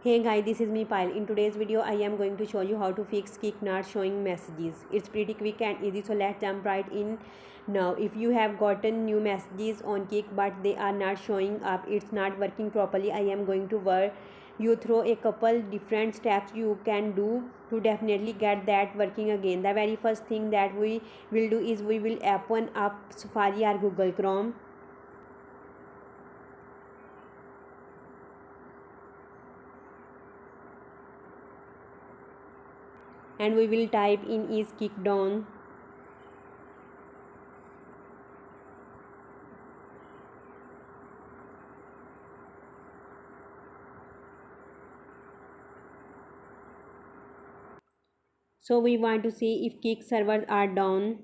Hey guys, this is me Pile. In today's video, I am going to show you how to fix Kik not showing messages. It's pretty quick and easy, so let's jump right in now. If you have gotten new messages on Kik but they are not showing up, it's not working properly, I am going to work you through a couple different steps you can do to definitely get that working again. The very first thing that we will do is we will open up Safari or Google Chrome. And we will type in is Kik down. So we want to see if Kik servers are down.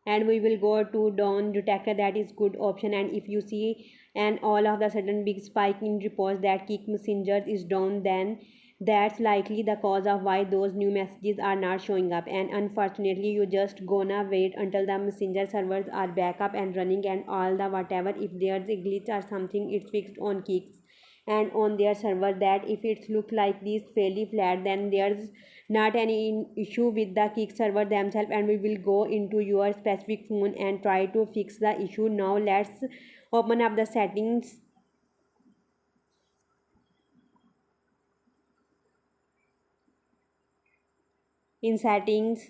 And we will go to down detector, that is good option. And if you see and all of the sudden big spike in reports that Kik messenger is down, then that's likely the cause of why those new messages are not showing up. And unfortunately you just gonna wait until the messenger servers are back up and running and all the whatever. If there's a glitch or something, it's fixed on Kik's and on their server, that if it look like this fairly flat, then there's not any issue with the Kik server themselves. And we will go into your specific phone and try to fix the issue. Now let's open up the settings. In settings,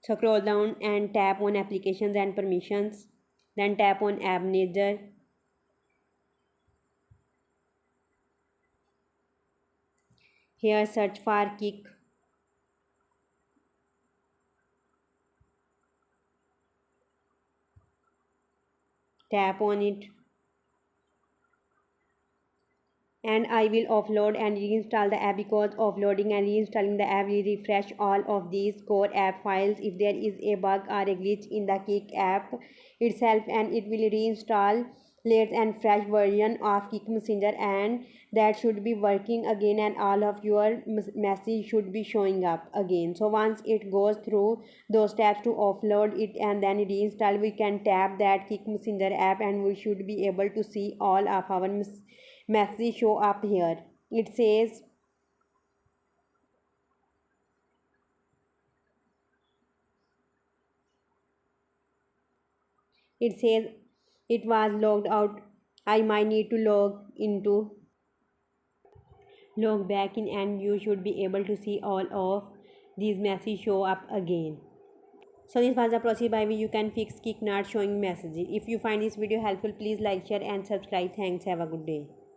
scroll down and tap on applications and permissions, then tap on app manager. Here search for Kik, tap on it, and I will offload and reinstall the app, because offloading and reinstalling the app will refresh all of these core app files if there is a bug or a glitch in the Kik app itself, and it will reinstall latest and fresh version of Kik Messenger, and that should be working again and all of your message should be showing up again. So once it goes through those steps to offload it and then reinstall, we can tap that Kik Messenger app and we should be able to see all of our message show up here. It says it was logged out. I might need to log back in, and you should be able to see all of these messages show up again. So this was the process by which you can fix Kik not showing messages. If you find this video helpful, please like, share and subscribe. Thanks. Have a good day.